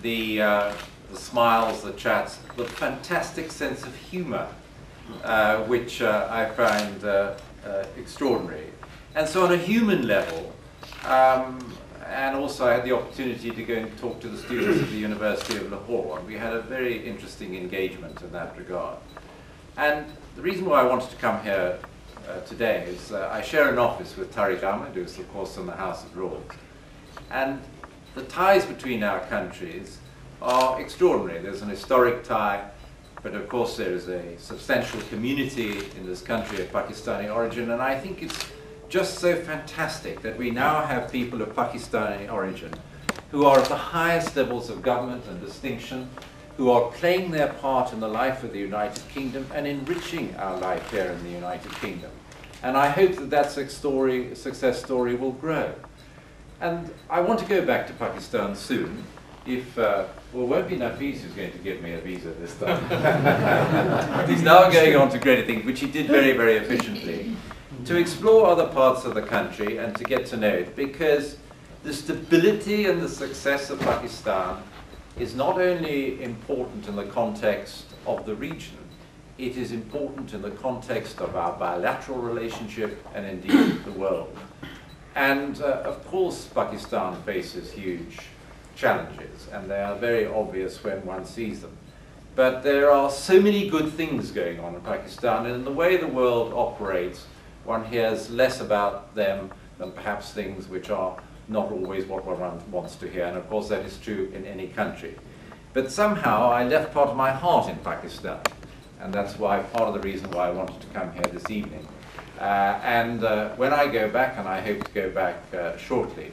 the smiles, the chats, the fantastic sense of humor, which I find extraordinary. And so on a human level, and also I had the opportunity to go and talk to the students at the University of Lahore, and we had a very interesting engagement in that regard. And the reason why I wanted to come here today is I share an office with Tariq Ahmed, who is of course in the House of Lords. And the ties between our countries are extraordinary. There's an historic tie, but of course there is a substantial community in this country of Pakistani origin, and I think it's just so fantastic that we now have people of Pakistani origin who are at the highest levels of government and distinction, who are playing their part in the life of the United Kingdom and enriching our life here in the United Kingdom. And I hope that that success story will grow. And I want to go back to Pakistan soon. If, well, it won't be Nafis who's going to give me a visa this time. He's now going on to greater things, which he did very, very efficiently, to explore other parts of the country and to get to know it, because the stability and the success of Pakistan is not only important in the context of the region, it is important in the context of our bilateral relationship and indeed the world. And of course Pakistan faces huge challenges, and they are very obvious when one sees them. But there are so many good things going on in Pakistan, and in the way the world operates, one hears less about them than perhaps things which are not always what one wants to hear, and of course that is true in any country. But somehow I left part of my heart in Pakistan, and that's why part of the reason why I wanted to come here this evening. When I go back, and I hope to go back shortly,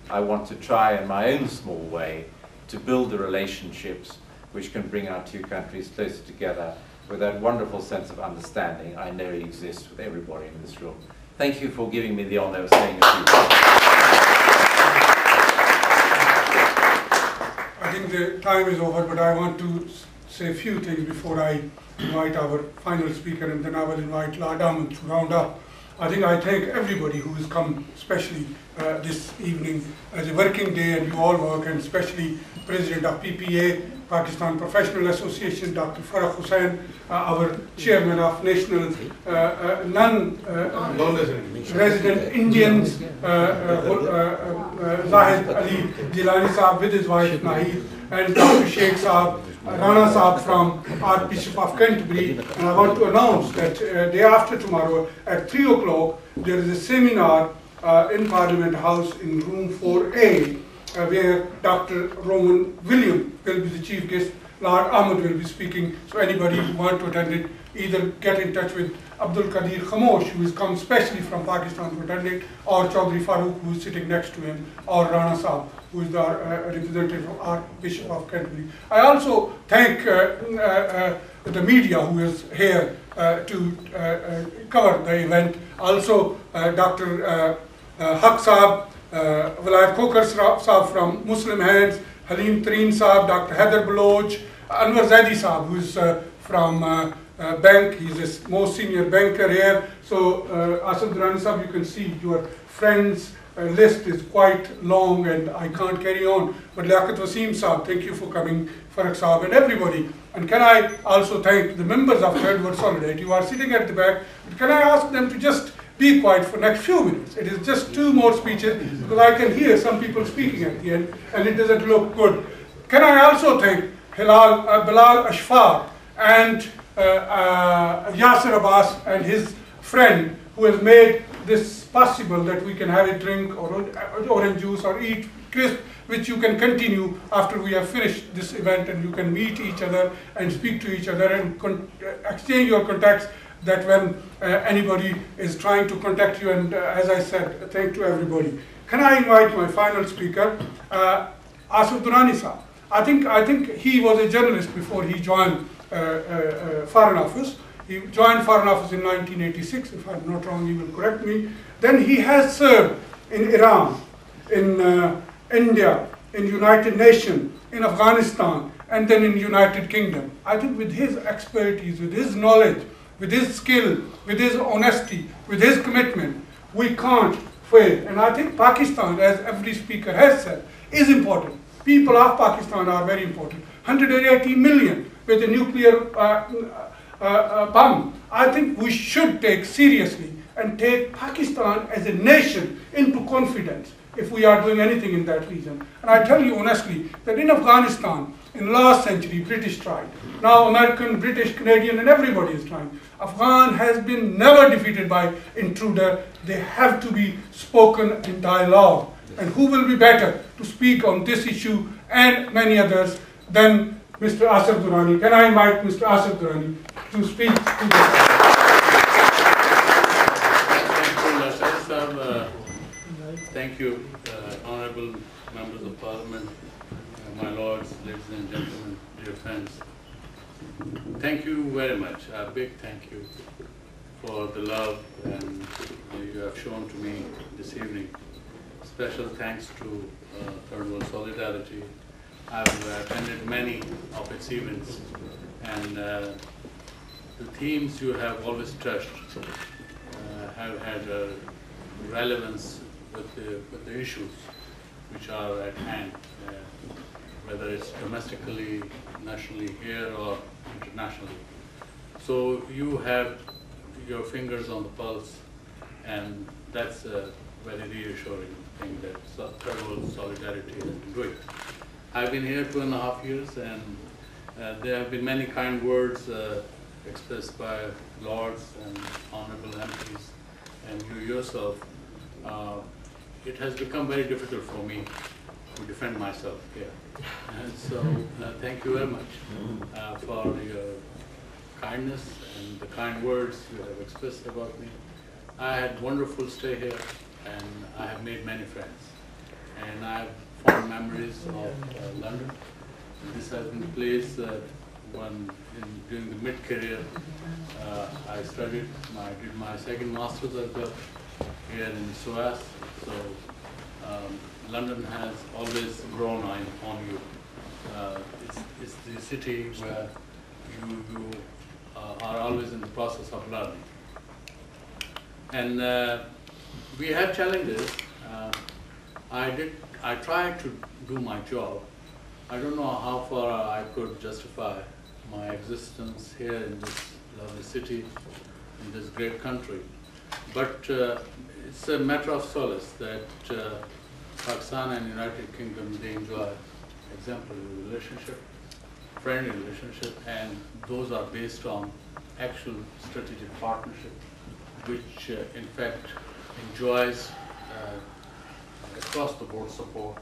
I want to try in my own small way to build the relationships which can bring our two countries closer together with that wonderful sense of understanding I know exists with everybody in this room. Thank you for giving me the honor of saying a few words. I think the time is over, but I want to say a few things before I invite our final speaker, and then I will invite Lord Ahmed to round up. I think I thank everybody who has come, especially this evening as a working day, and you all work, and especially President of PPA, Pakistan Professional Association, Dr. Farah Hussain, our Chairman of National Non-Resident Indians, Zahid Ali Jilani Saab with his wife Nahid, and Dr. Sheikh Saab, Rana Saab from Archbishop of Canterbury. And I want to announce that day after tomorrow at 3 o'clock there is a seminar in Parliament House in room 4A, where Dr. Roman William will be the chief guest. Lord Ahmed will be speaking, so anybody who wants to attend it, either get in touch with Abdul Qadir Khamosh, who has come specially from Pakistan to attend it, or Chaudhry Farooq, who is sitting next to him, or Rana Saab, who is the representative of Archbishop of Canterbury. I also thank the media who is here to cover the event. Also Dr. Haq Saab, Vilayat Kokar Saab from Muslim Hands, Halim Tareen Saab, Dr. Heather Baloch, Anwar Zaidi Saab, who is from bank. He's the most senior banker here. So Asif Durani Saab, you can see your friends list is quite long and I can't carry on. But Liaquat Wasim Saab, thank you for coming, Faraq Saab, and everybody. And can I also thank the members of Third World Solidarity who are sitting at the back. But can I ask them to just be quiet for next few minutes? It is just 2 more speeches, because I can hear some people speaking at the end and it doesn't look good. Can I also thank Bilal Ashfar and Yasir Abbas and his friend who has made this possible that we can have a drink or orange juice or eat crisp, which you can continue after we have finished this event, and you can meet each other and speak to each other and exchange your contacts, that when anybody is trying to contact you. And as I said, thank to everybody. Can I invite my final speaker, Asif Durani sir? I think he was a journalist before he joined Foreign Office. He joined Foreign Office in 1986, if I'm not wrong, he will correct me. Then he has served in Iran, in India, in United Nations, in Afghanistan, and then in United Kingdom. I think with his expertise, with his knowledge, with his skill, with his honesty, with his commitment, we can't fail. And I think Pakistan, as every speaker has said, is important. People of Pakistan are very important. 180 million with a nuclear bomb. I think we should take seriously and take Pakistan as a nation into confidence if we are doing anything in that region. And I tell you honestly that in Afghanistan, in last century, British tried. Now American, British, Canadian, and everybody is trying. Afghan has been never defeated by intruder. They have to be spoken in dialogue. And who will be better to speak on this issue and many others than Mr. Asif Durani? Can I invite Mr. Asif Durani to speak to this? Thank you, honorable members of parliament, my lords, ladies and gentlemen, dear friends. Thank you very much, a big thank you for the love and you have shown to me this evening. Special thanks to Third World Solidarity. I've attended many of its events, and the themes you have always touched have had relevance with the issues which are at hand, whether it's domestically, nationally here or internationally. So you have your fingers on the pulse, and that's a very reassuring thing that Third World Solidarity has been doing. I've been here 2.5 years, and there have been many kind words expressed by lords and honorable MPs and you yourself. It has become very difficult for me to defend myself here. And so thank you very much for your kindness and the kind words you have expressed about me. I had wonderful stay here, and I have made many friends. And I have fond memories of London. This has been the place during the mid-career I did my second master's as well here in SOAS. So London has always grown on you. It's the city where you are always in the process of learning. And we had challenges. I tried to do my job. I don't know how far I could justify my existence here in this lovely city, in this great country. But it's a matter of solace that Pakistan and United Kingdom, they enjoy exemplary relationship, friendly relationship, and those are based on actual strategic partnership, which in fact enjoys across the board support,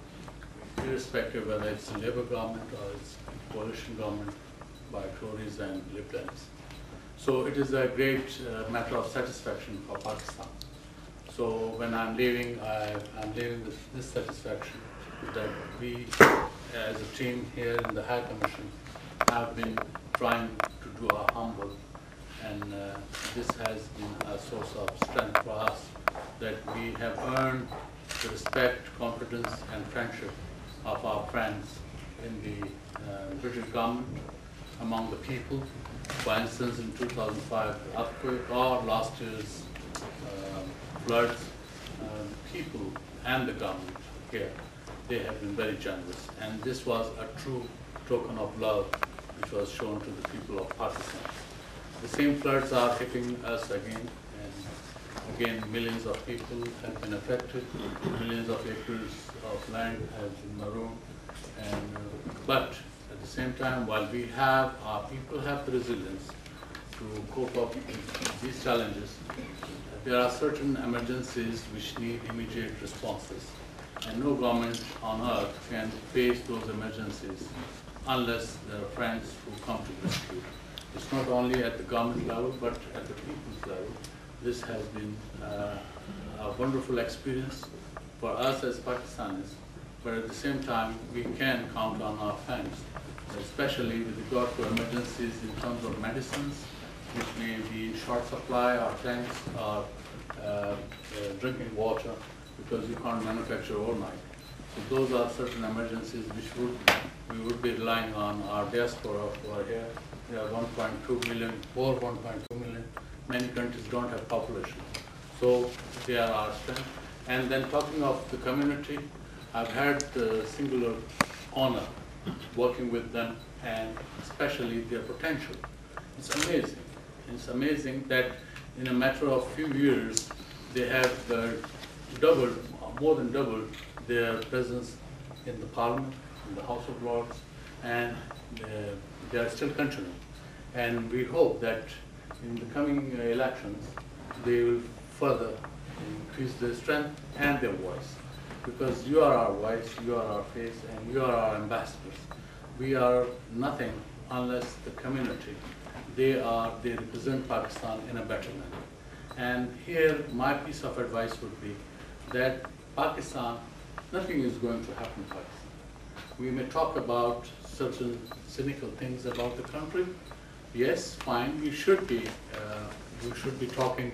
irrespective whether it's a Labour government or it's a coalition government by Tories and Lib Dems. So it is a great matter of satisfaction for Pakistan. So when I'm leaving, I'm leaving with this satisfaction that we, as a team here in the High Commission, have been trying to do our humble, and this has been a source of strength for us, that we have earned the respect, confidence, and friendship of our friends in the British government, among the people. For instance, in 2005 earthquake or last year's floods, people and the government here, they have been very generous. And this was a true token of love which was shown to the people of Pakistan. The same floods are hitting us again, and again millions of people have been affected, millions of acres of land have been marooned. But at the same time, while our people have the resilience to cope up with these challenges. There are certain emergencies which need immediate responses, and no government on earth can face those emergencies unless there are friends who come to rescue. It's not only at the government level, but at the people's level. This has been a wonderful experience for us as Pakistanis, but at the same time, we can count on our friends, especially with regard to emergencies in terms of medicines, which may be in short supply, or tanks, or drinking water, because you can't manufacture overnight. So those are certain emergencies which we would be relying on our diaspora who are here. We are 1.2 million, over 1.2 million. Many countries don't have population. So they are our strength. And then talking of the community, I've had the singular honor working with them, and especially their potential. It's amazing. It's amazing that in a matter of few years, they have doubled, more than doubled, their presence in the Parliament, in the House of Lords, and they are still continuing. And we hope that in the coming elections, they will further increase their strength and their voice. Because you are our voice, you are our face, and you are our ambassadors. We are nothing unless the community, they represent Pakistan in a better manner. And here, my piece of advice would be that Pakistan, nothing is going to happen in Pakistan. We may talk about certain cynical things about the country. Yes, fine, we should be talking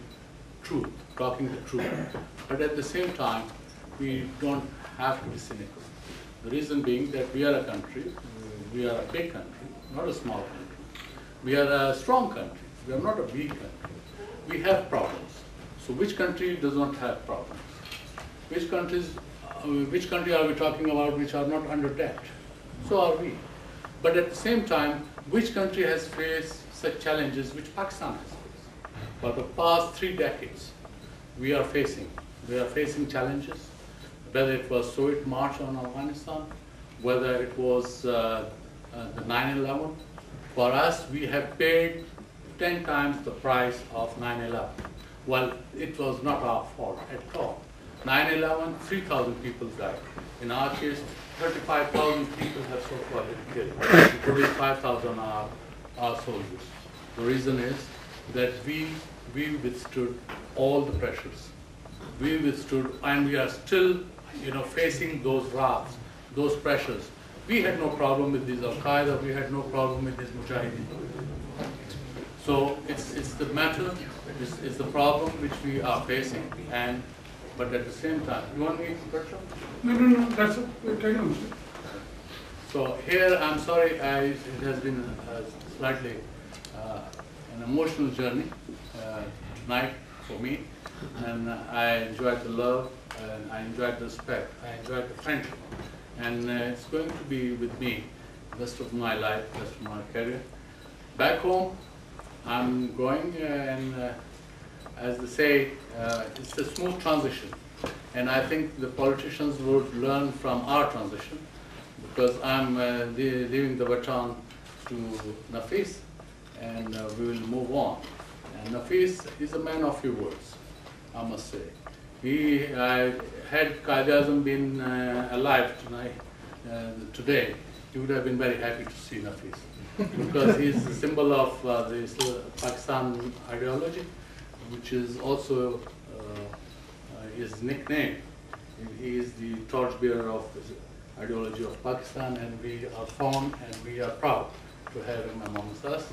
the truth. But at the same time, we don't have to be cynical. The reason being that we are a country, we are a big country, not a small country. We are a strong country, we are not a weak country. We have problems. So which country does not have problems? Which country are we talking about which are not under debt? So are we. But at the same time, which country has faced such challenges which Pakistan has faced? For the past 3 decades, we are facing challenges, whether it was Soviet march on Afghanistan, whether it was the 9/11. For us, we have paid 10 times the price of 9/11. Well, it was not our fault at all. 9/11, 3,000 people died. In our case, 35,000 people have so far been killed, including 5,000 are our soldiers. The reason is that we withstood all the pressures. We withstood, and we are still, facing those wraths, those pressures. We had no problem with this Al-Qaeda, we had no problem with this Mujahideen. So it's the matter, it's the problem which we are facing, but at the same time, you want me to touch on? No, that's okay. So here, I'm sorry, it has been slightly an emotional journey tonight for me, and I enjoyed the love, and I enjoyed the respect, I enjoyed the friendship, and it's going to be with me the rest of my life, the rest of my career. Back home, I'm going, and as they say, it's a smooth transition, and I think the politicians would learn from our transition, because I'm leaving the baton to Nafis, and we will move on. And Nafis is a man of few words, I must say. Had Qaid-e-Azam been alive today, he would have been very happy to see Nafis, because he is the symbol of the Pakistan ideology, which is also his nickname. He is the torchbearer of the ideology of Pakistan, and we are fond and we are proud to have him amongst us.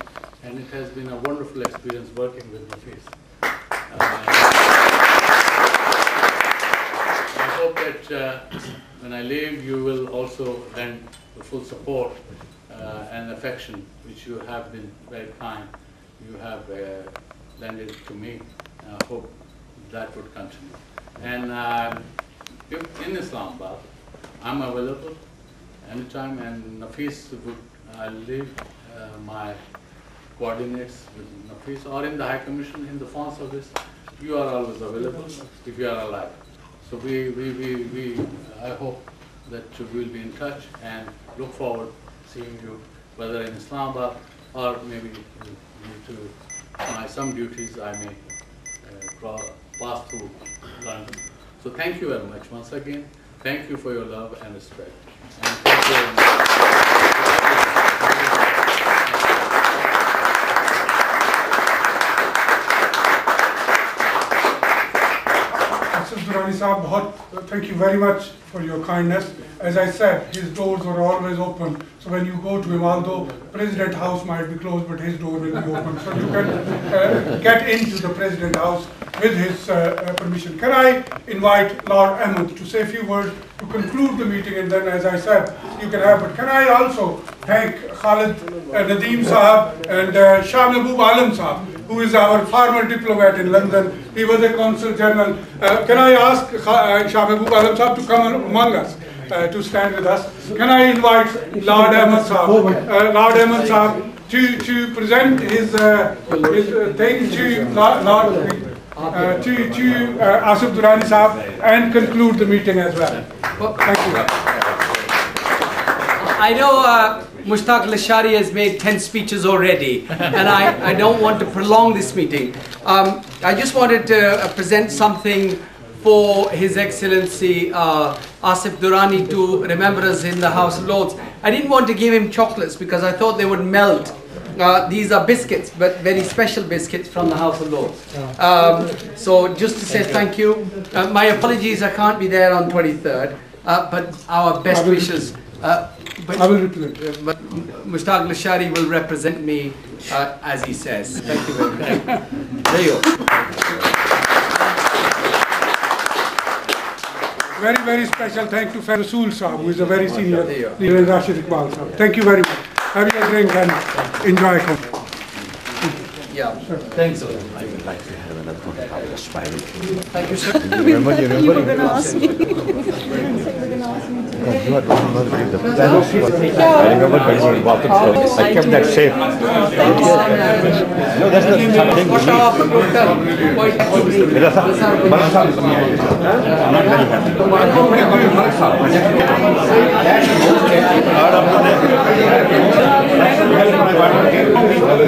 And it has been a wonderful experience working with Nafis. I hope that when I leave, you will also lend the full support and affection which you have been very kind. You have lended to me. I hope that would continue. And in Islamabad, I'm available anytime, and Nafis would leave my coordinates with Nafis, or in the High Commission, in the Foreign Service. You are always available if you are alive. So I hope that we'll be in touch, and look forward to seeing you, whether in Islamabad or maybe to some duties I may pass through London. So thank you very much once again. Thank you for your love and respect. And thank you very much. Asif Durani Sahab, thank you very much for your kindness. As I said, his doors were always open. So when you go to him, although President House might be closed, but his door will be open. So you can get into the President House with his permission. Can I invite Lord Ahmed to say a few words to conclude the meeting, and then, as I said, you can have. But can I also thank Khalid Nadeem Sahab and Shah Mahbub Alam Sahab, who is our former diplomat in London. He was a Consul General. Can I ask Shah Mahbub Alam Sahab to come among us, to stand with us? Can I invite Lord Ahmed Sahab to present his thing to Asif Durani Sahab and conclude the meeting as well. Thank you. I know Mushtaq Lashari has made 10 speeches already, and I don't want to prolong this meeting. I just wanted to present something for His Excellency Asif Durani to remember us in the House of Lords. I didn't want to give him chocolates because I thought they would melt. These are biscuits, but very special biscuits from the House of Lords. So just to say thank you. My apologies, I can't be there on 23rd, but our best wishes. I will represent. But Mushtaq Lashari will represent me as he says. Thank you very much. There you go. Very, very special thank to Rasool Sahab, who is a very senior leader in Rashid Iqbal Sahab. Thank you very much. Have your drink and enjoy. Yeah. Thanks. I would like to have another one about the spiral. Thank you, sir. Remember, You were going to ask me. You were going to ask me to. I remember when you walked in, I kept that safe. No, that's not something I'm not very happy.